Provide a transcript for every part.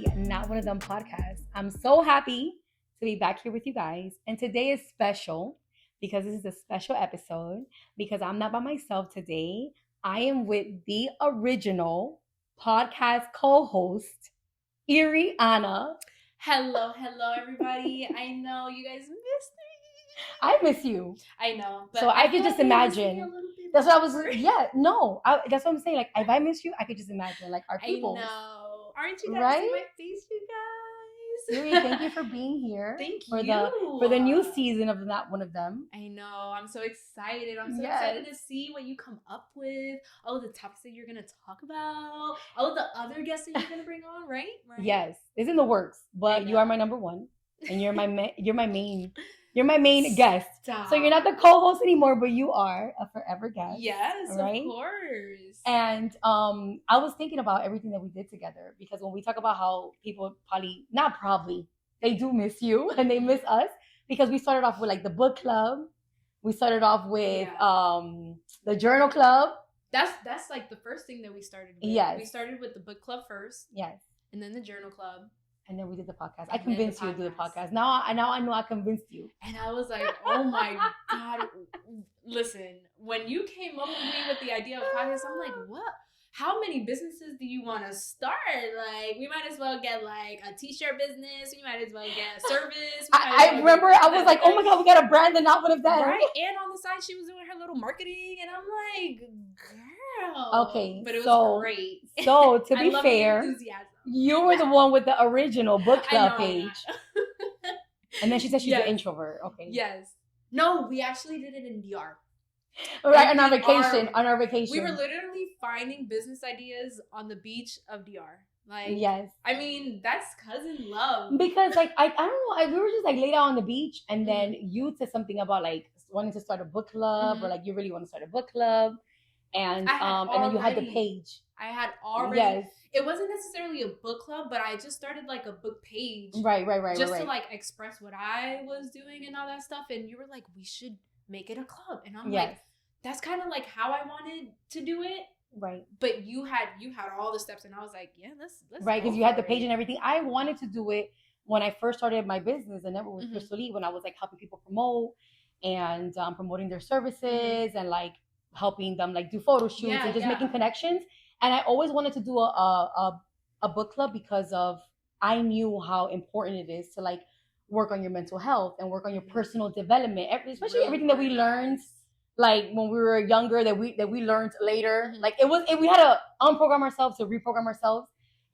the Not One of Them Podcast. I'm so happy to be back here with you guys. And today is special because this is a special episode because I'm not by myself today. I am with the original podcast co-host, Irianna. Hello, everybody. I know you guys missed me. I miss you. I know. But so I could just imagine. That's what I was, that's what I'm saying. Like, if I miss you, I could just imagine, like, our people. I know. Aren't you guys right? in my face, you guys? Yuri, thank you for being here. Thank you. For the new season of Not One of Them. I know. I'm so excited. I'm so excited to see what you come up with. All of the topics that you're going to talk about. All of the other guests that you're going to bring on, right? Yes. It's in the works. But you are my number one. And you're my main... You're my main guest. Stop. So you're not the co-host anymore, but you are a forever guest. Yes, right? Of course. And I was thinking about everything that we did together because when we talk about how people they do miss you and they miss us because we started off with like the book club. We started off with the journal club. That's like the first thing that we started with. Yes. We started with the book club first. Yes. And then the journal club. And then we did the podcast. I convinced you to do the podcast. Now I know I convinced you. And I was like, oh my God. Listen, when you came up with me with the idea of podcast, I'm like, what? How many businesses do you want to start? Like, we might as well get like a t-shirt business. We might as well get a service. I remember I was like, oh my God, we got to brand the Not One of Them. Right? And on the side, she was doing her little marketing. And I'm like, girl. Okay. But it was great. So, to be fair, you were the one with the original book club page. And then she said she's an introvert. Okay. Yes. No, we actually did it in DR. Right, on our vacation. We were literally finding business ideas on the beach of DR. Like, yes. I mean, that's cousin love. Because, like, I don't know. We were just, like, laid out on the beach. And then you said something about, like, wanting to start a book club. Or, like, you really want to start a book club. And then you had the page. I had already. Yes. It wasn't necessarily a book club, but I just started like a book page. Right. Just to like express what I was doing and all that stuff. And you were like, we should make it a club. And I'm like, that's kind of like how I wanted to do it. Right. But you had all the steps, and I was like, yeah, let's right, because you had the page and everything. I wanted to do it when I first started my business, and never with Crystal Lee, when I was like helping people promote and promoting their services and like helping them like do photo shoots and just making connections. And I always wanted to do a book club because of I knew how important it is to like work on your mental health and work on your personal development, especially everything that we learned like when we were younger that we learned later. Like we had to unprogram ourselves to reprogram ourselves.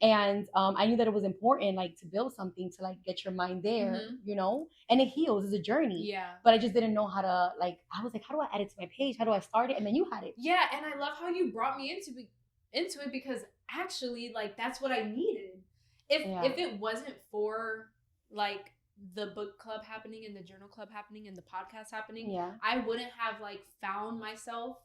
And I knew that it was important, like to build something to like get your mind there, you know, and it heals. It's a journey. Yeah. But I just didn't know how to like, I was like, how do I add it to my page? How do I start it? And then you had it. Yeah. And I love how you brought me into it because actually like, that's what I needed. If it wasn't for like the book club happening and the journal club happening and the podcast happening, I wouldn't have like found myself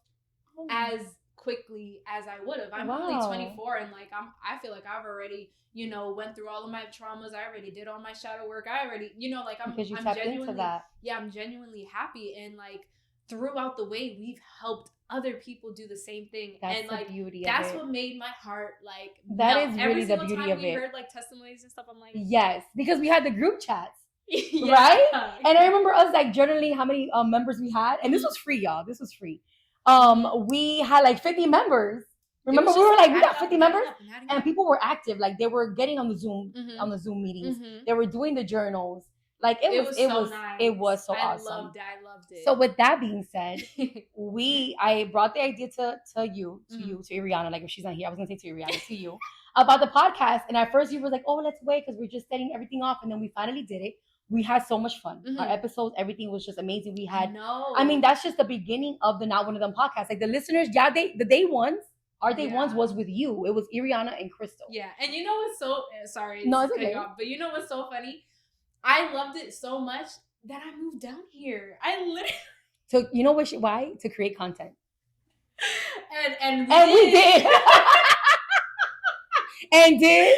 as quickly as I would have. I'm only 24 and like I feel like I've already, you know, went through all of my traumas. I already did all my shadow work. I already, you know, like I'm genuinely into that. Yeah, I'm genuinely happy, and like throughout the way we've helped other people do the same thing. That's and the like beauty that's of it. What made my heart like that melt. is really the beauty of it. We heard like testimonies and stuff. I'm like, yes, because we had the group chats. Right? And I remember us like journaling how many members we had, and this was free, y'all. This was free. We had like 50 members. Remember, we were like, we got 50 members, and people were active. Like they were getting on the Zoom meetings. They were doing the journals. Like it was so awesome. I loved it. So with that being said, I brought the idea to Irianna. Like if she's not here, I was gonna say to Irianna, to you about the podcast. And at first you were like, oh, let's wait because we're just setting everything off, and then we finally did it. We had so much fun. Our episodes, everything was just amazing. We had, I mean, that's just the beginning of the Not One of Them podcast. Like the listeners, the day ones, our day ones was with you. It was Irianna and Crystal. Yeah, and you know what's so sorry, no, it's okay. But you know what's so funny? I loved it so much that I moved down here. I literally. So you know why? To create content. And we did. and did.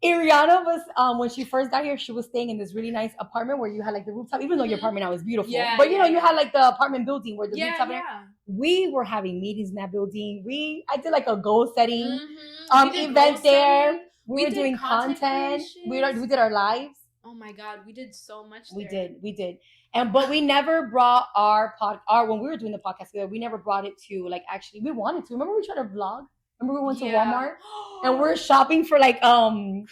Irianna was when she first got here, she was staying in this really nice apartment where you had like the rooftop, even though your apartment now is beautiful. Yeah, but you know, you had like the apartment building where the rooftop. Yeah. We were having meetings in that building. I did like a goal setting event there. We were doing content. We did our lives. Oh my God, we did so much. We did. But we never brought when we were doing the podcast together, we never brought it to like, actually we wanted to. Remember we tried to vlog? Remember we went to Walmart and we're shopping for like yes,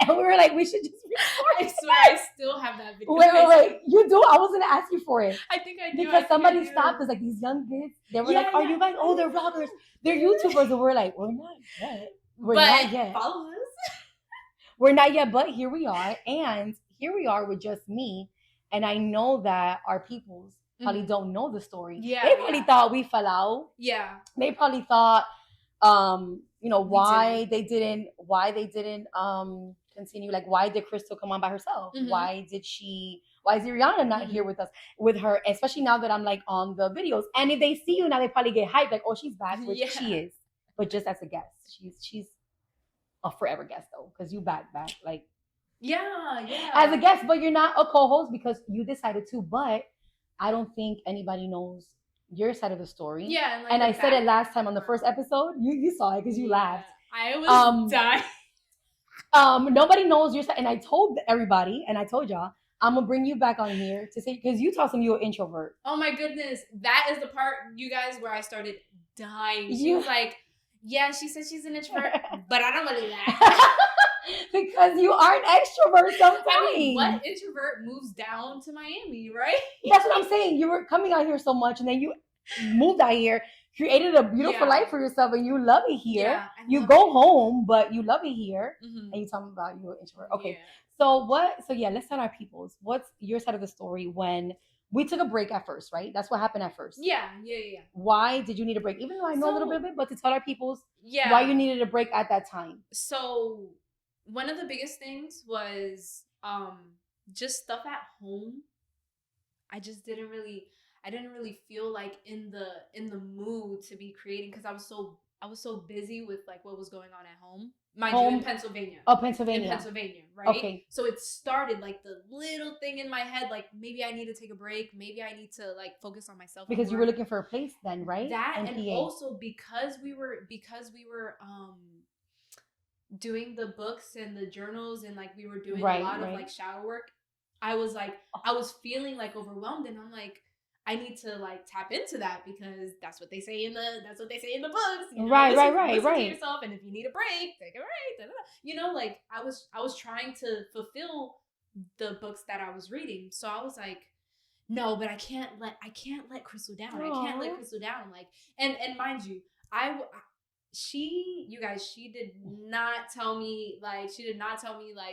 and we were like, we should just record. I swear I still have that video. Wait, you do? I was gonna ask you for it. I think I do. Because somebody stopped us, like these young kids. They were like, are you guys? Oh, they're vloggers. They're YouTubers. And we're like, we're not yet. Not yet. Follow us. We're not yet, but here we are. And here we are with just me. And I know that our peoples probably don't know the story. Yeah. They probably thought we fell out. Yeah. They probably thought, why they didn't continue. Like, why did Crystal come on by herself? Mm-hmm. Why is Irianna not here with us, with her, especially now that I'm like on the videos? And if they see you now, they probably get hyped, like, oh, she's back, which she is, but just as a guest. She's a forever guest though, because you back, like, yeah, as a guest, but you're not a co-host because you decided to. But I don't think anybody knows your side of the story. Yeah, and I said it last time on the first episode. You saw it because you laughed. I was dying. Nobody knows your side, and I told everybody, and I told y'all, I'm gonna bring you back on here to say, because you told them you're an introvert. Oh my goodness, that is the part, you guys, where I started dying. She was like, yeah, she said she's an introvert, but I don't believe that. Because you are an extrovert sometimes. I mean, what introvert moves down to Miami, right? That's what I'm saying. You were coming out here so much, and then you moved out here, created a beautiful life for yourself, and you love it here. Yeah, you go home, but you love it here, and you tell me about you're an introvert. Okay, so let's start our peoples. What's your side of the story when we took a break at first, right? That's what happened at first. Yeah. Why did you need a break? Even though I know a little bit of it, but to tell our peoples why you needed a break at that time. So one of the biggest things was just stuff at home. I didn't really feel like in the mood to be creating, because I was so busy with like what was going on at home. Mind you, in Pennsylvania. Oh, Pennsylvania. In Pennsylvania, right? Okay. So it started like the little thing in my head, like maybe I need to take a break. Maybe I need to like focus on myself. Because you were looking for a place then, right? That and also because we were doing the books and the journals, and like we were doing a lot of like shadow work. I was feeling like overwhelmed, and I'm like, I need to like tap into that, because that's what they say in the books. You know? Right. Listen to yourself, and if you need a break, take a break. You know, like I was trying to fulfill the books that I was reading. So I was like, no, but I can't let Crystal down. Aww. I can't let Crystal down. Like, and mind you, she did not tell me like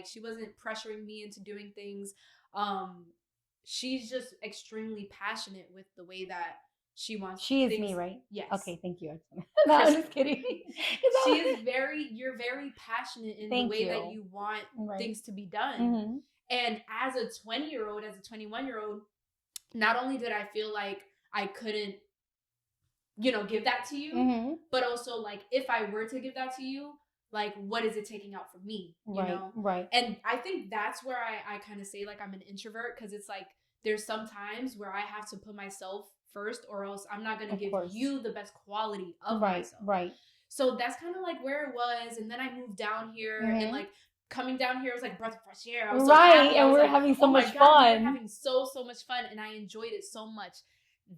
she wasn't pressuring me into doing things. She's just extremely passionate with the way that she wants. She is me, right? Yes. Okay, thank you. No, I'm just kidding. You're very passionate in the way that you want things to be done. Mm-hmm. And as a 20-year-old, as a 21-year-old, not only did I feel like I couldn't, give that to you, mm-hmm. but also like if I were to give that to you, like what is it taking out from me, you know? Right. And I think that's where I kind of say like I'm an introvert, because it's like there's some times where I have to put myself first, or else I'm not going to give you the best quality of myself. Right. So that's kind of like where it was. And then I moved down here, mm-hmm. and like coming down here was like breath of fresh air. I was so happy. And we're having so much fun. We were having so much fun, and I enjoyed it so much.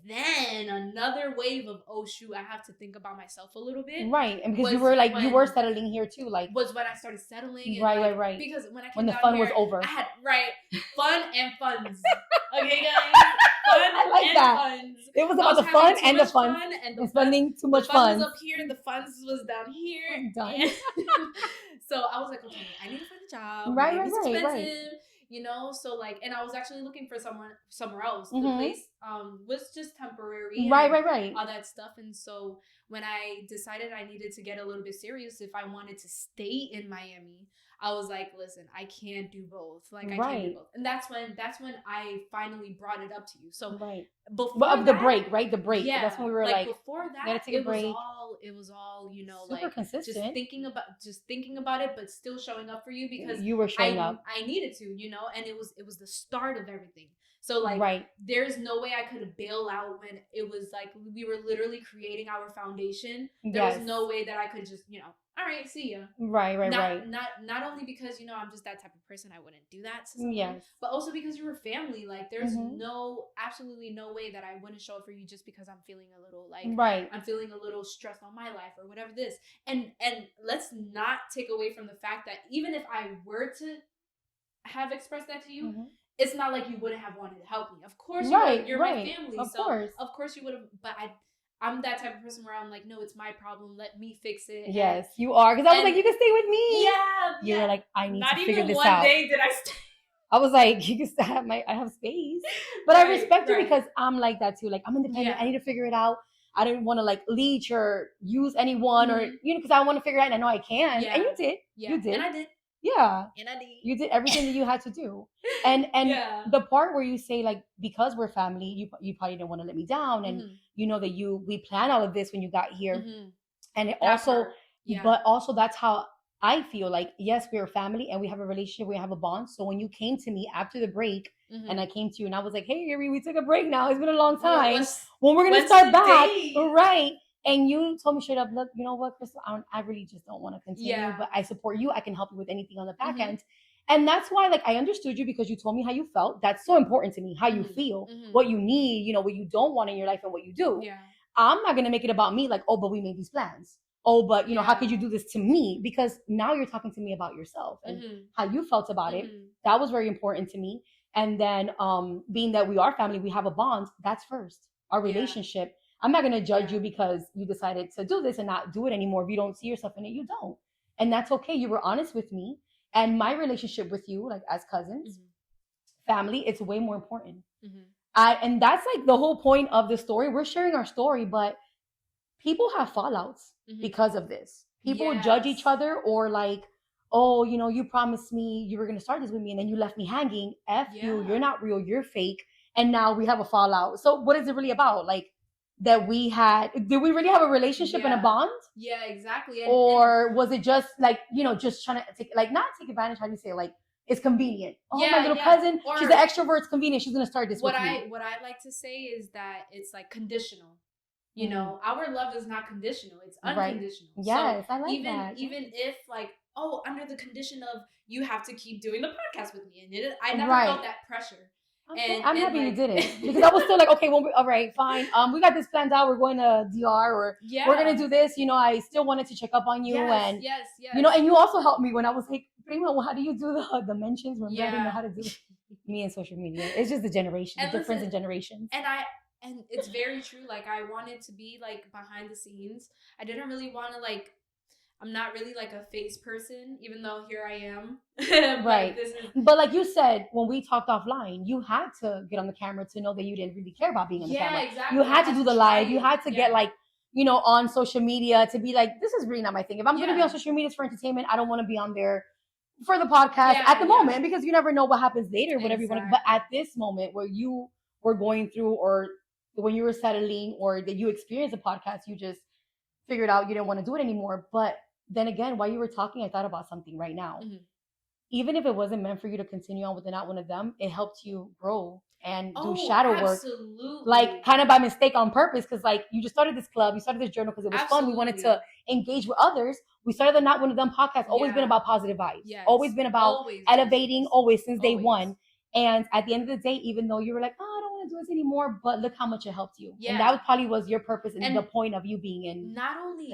Then another wave of, oh shoot, I have to think about myself a little bit. Right. And because you were settling here too, like was when I started settling. And right. Because when the fun was over. I had fun and funds. Okay, guys. Fun I like and that. Funds. It was about the fun and the funds. And spending too much fun. The funds was up here, the funds was down here. I'm done. So I was like, okay, I need to find a job. Right. It's expensive. You know, so like, and I was actually looking for somewhere else. Mm-hmm. The place was just temporary. Right. All that stuff. And so when I decided I needed to get a little bit serious if I wanted to stay in Miami, I was like, listen, I can't do both. Like I can't do both. And that's when I finally brought it up to you. So before the break, right? The break. Yeah. That's when we were like before that, gotta take a break. It was all, super like consistent. Just thinking about it, but still showing up for you, because you were showing up. I needed to, and it was the start of everything. So like, right. there's no way I could bail out when it was like we were literally creating our foundation. There Yes. was no way that I could just, all right, see ya. Right. Not only because I'm just that type of person, I wouldn't do that to someone, Yes. but also because you were family. Like, there's Mm-hmm. absolutely no way that I wouldn't show up for you just because I'm feeling a little like right. I'm feeling a little stressed on my life or whatever this. And let's not take away from the fact that even if I were to have expressed that to you, Mm-hmm. it's not like you wouldn't have wanted to help me. Of course, you're my family, of course you would have. But I'm that type of person where I'm like, no, it's my problem. Let me fix it. Yes, you are. Because I was like, you can stay with me. Yeah. You were like, I need not to figure this out. out. Not even one day did I stay. I was like, you can I have space. But right, I respect it because I'm like that too. Like, I'm independent. Yeah. I need to figure it out. I didn't want to like leech or use anyone or, because I want to figure it out and I know I can. Yeah. And you did. Yeah. You did. And I did. Yeah. And I did. You did everything that you had to do. And the part where you say like, because we're family, you probably didn't want to let me down. And you know that we planned all of this when you got here. And it but also that's how I feel like, yes, we're a family and we have a relationship, we have a bond. So when you came to me after the break and I came to you and I was like, hey, Iri, we took a break now. It's been a long time. When we're going to start back. Right. And you told me straight up, look, you know what, Crystal, I really just don't want to continue, but I support you. I can help you with anything on the back end. And that's why, like, I understood you because you told me how you felt. That's so important to me, how you feel, what you need, what you don't want in your life and what you do. Yeah. I'm not going to make it about me like, oh, but we made these plans. Oh, but, how could you do this to me? Because now you're talking to me about yourself and how you felt about it. That was very important to me. And then being that we are family, we have a bond. That's first, our relationship. I'm not going to judge you because you decided to do this and not do it anymore. If you don't see yourself in it, you don't. And that's okay. You were honest with me. And my relationship with you, like as cousins, family, it's way more important. And that's like the whole point of the story. We're sharing our story, but people have fallouts because of this. People judge each other or like, oh, you promised me you were going to start this with me and then you left me hanging. You, you're not real, you're fake. And now we have a fallout. So what is it really about? Like, that did we really have a relationship and a bond? Yeah, exactly. Or was it just like, just trying to not take advantage, how do you say, like, it's convenient. Oh, my little cousin, she's an extrovert, it's convenient, she's going to start this with me. What I like to say is that it's like conditional. Our love is not conditional, it's unconditional. Right. Yes, so I like that. Even if like, oh, under the condition of you have to keep doing the podcast with me. And I never felt that pressure. I'm happy you didn't because I was still like, okay, all right, fine. We got this planned out. We're going to DR or we're going to do this. I still wanted to check up on you. And you also helped me when I was like, Prima, how do you do the mentions? Remember, I didn't know how to do me and social media. It's just the difference in generations. And it's very true. Like, I wanted to be like behind the scenes. I didn't really want to like, I'm not really like a face person, even though here I am. Right. But like you said, when we talked offline, you had to get on the camera to know that you didn't really care about being on the camera. Exactly. You had to do the live. You had to get like, on social media to be like, this is really not my thing. If I'm going to be on social media, it's for entertainment. I don't want to be on there for the podcast at the moment because you never know what happens later, whatever you want to. But at this moment where you were going through or when you were settling or that you experienced a podcast, you just figured out you didn't want to do it anymore. But then again, while you were talking, I thought about something right now. Even if it wasn't meant for you to continue on with the Not One of Them, it helped you grow and do shadow work. Like kind of by mistake on purpose. Because like you just started this club, you started this journal because it was fun. We wanted to engage with others. We started the Not One of Them podcast. Always been about positive vibes. Always been about elevating, always since day one. And at the end of the day, even though you were like, oh, I don't want to do this anymore, but look how much it helped you. And that probably was your purpose and the point of you being in. Not only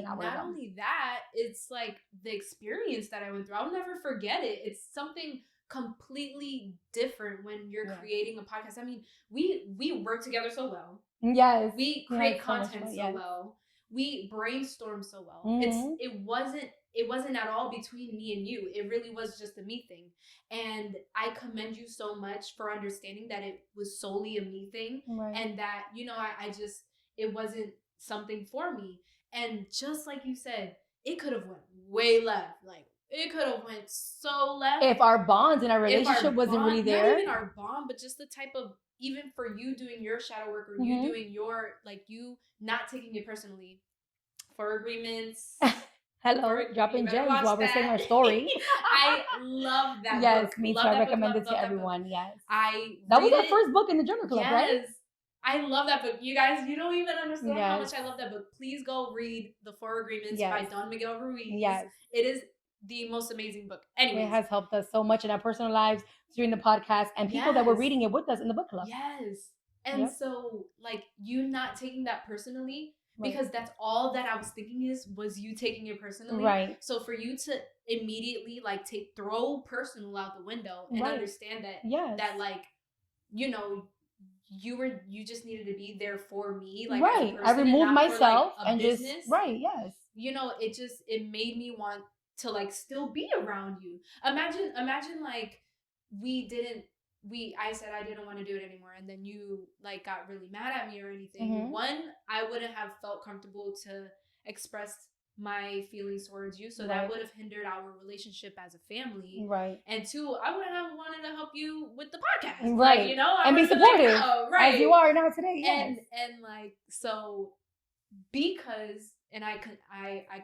that, it's like the experience that I went through. I'll never forget it. It's something completely different when you're creating a podcast. I mean, we work together so well. Yes. We create content so well. We brainstorm so well. It wasn't at all between me and you. It really was just a me thing. And I commend you so much for understanding that it was solely a me thing. Right. And that, it wasn't something for me. And just like you said, it could have went way left. Like, it could have went so left. If our bonds and our relationship wasn't really there. Not even our bond, but just the type of, even for you doing your shadow work or you doing your, like, you not taking it personally for agreements. Hello, dropping gems while we're saying our story. I love that yes, book. Me too. I recommend it to everyone. Yes. That was our first book in the journal club, right? Yes. I love that book. You guys, you don't even understand how much I love that book. Please go read The Four Agreements by Don Miguel Ruiz. Yes. It is the most amazing book. Anyway, it has helped us so much in our personal lives during the podcast and people that were reading it with us in the book club. Yes. And so, like, you not taking that personally, because that's all that I was thinking was you taking it personally. Right. So for you to immediately, like, throw personal out the window and understand that, that, like, you know, you just needed to be there for me, like, as a person, I removed myself for, like, and business. Yes. You know, it made me want to, like, still be around you. Imagine like I said I didn't want to do it anymore, and then you, like, got really mad at me or anything. Mm-hmm. One, I wouldn't have felt comfortable to express my feelings towards you, so that would have hindered our relationship as a family. Right. And two, I wouldn't have wanted to help you with the podcast. Right. Like, you know, and be supportive, like, oh, right, as you are now today. Yes. And like, so because, and I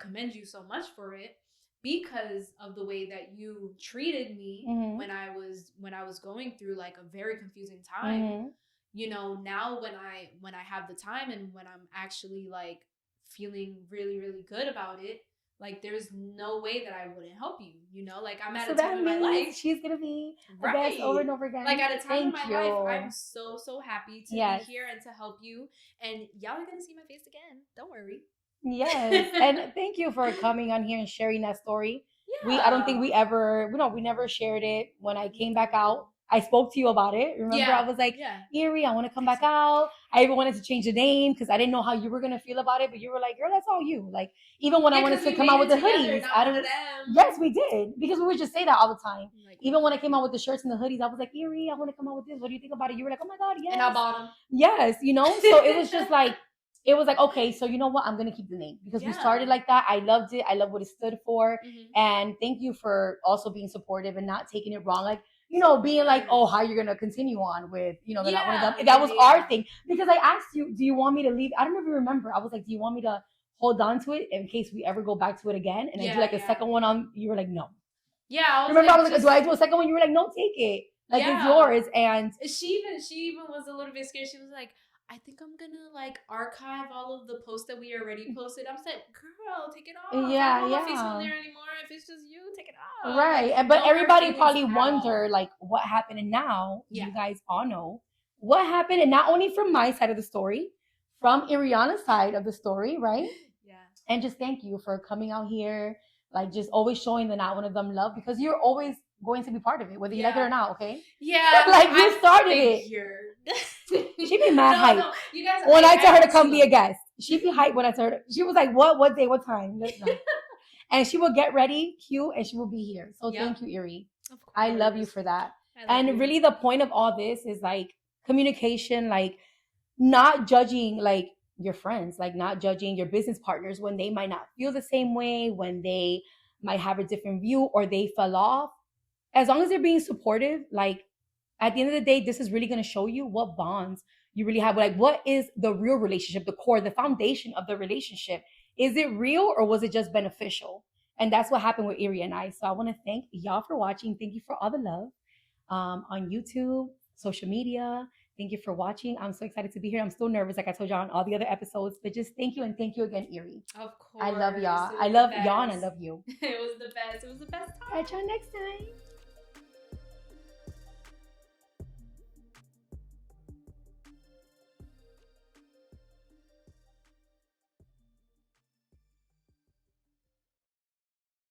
commend you so much for it, because of the way that you treated me when I was going through, like, a very confusing time. You know, now when I have the time and when I'm actually, like, feeling really, really good about it, like, there's no way that I wouldn't help you, you know? Like, I'm at a time in my life. She's going to be the best over and over again. Like, at a time in my life, I'm so, so happy to be here and to help you. And y'all are going to see my face again. Don't worry. Yes. And thank you for coming on here and sharing that story. Yeah. I don't think we never shared it. When I came back out, I spoke to you about it. Remember, I was like, Iri, I want to come back out. I even wanted to change the name because I didn't know how you were going to feel about it. But you were like, girl, that's all you. Like, even when I wanted to come out with the hoodies. Yes, we did. Because we would just say that all the time. Like, even when I came out with the shirts and the hoodies, I was like, Iri, I want to come out with this. What do you think about it? You were like, oh my God, yes. And I bought them. Yes, you know? So it was just like, it was like, okay, so you know what? I'm going to keep the name because we started like that. I loved it. I love what it stood for. And thank you for also being supportive and not taking it wrong. Like, you know, being like, oh, how you're going to continue on with, you know, Not One of Them. That was our thing. Because I asked you, do you want me to leave? I don't know if you remember. I was like, do you want me to hold on to it in case we ever go back to it again? And I do like a second one on, you were like, no. Yeah. I was like, do I do a second one? You were like, no, take it. Like, it's yours. And she even was a little bit scared. She was like, I think I'm gonna, like, archive all of the posts that we already posted. I'm like, girl, take it off. Yeah, I don't want my face on there anymore. If it's just you, take it off. Right. Like, but everybody probably wonder, like, what happened. And now you guys all know what happened. And not only from my side of the story, from Irianna's side of the story, right? Yeah. And just thank you for coming out here, like, just always showing the Not One of Them love, because you're always going to be part of it, whether you like it or not, okay? Yeah. Like, you started it. She be mad hype. No. You guys, when I tell her to come be a guest, she be hype when I tell her. She was like, what day, what time? And she will get ready, cute, and she will be here. So thank you, Iri. I love you for that. And really the point of all this is, like, communication, like, not judging, like, your friends, like, not judging your business partners when they might not feel the same way, when they might have a different view or they fell off. As long as they're being supportive, like, at the end of the day, this is really going to show you what bonds you really have. Like, what is the real relationship, the core, the foundation of the relationship? Is it real or was it just beneficial? And that's what happened with Iri and I. So I want to thank y'all for watching. Thank you for all the love on YouTube, social media. Thank you for watching. I'm so excited to be here. I'm still nervous, like I told y'all on all the other episodes. But just thank you, and thank you again, Iri. Of course. I love y'all. I love y'all, and I love you. It was the best. It was the best time. Catch y'all next time.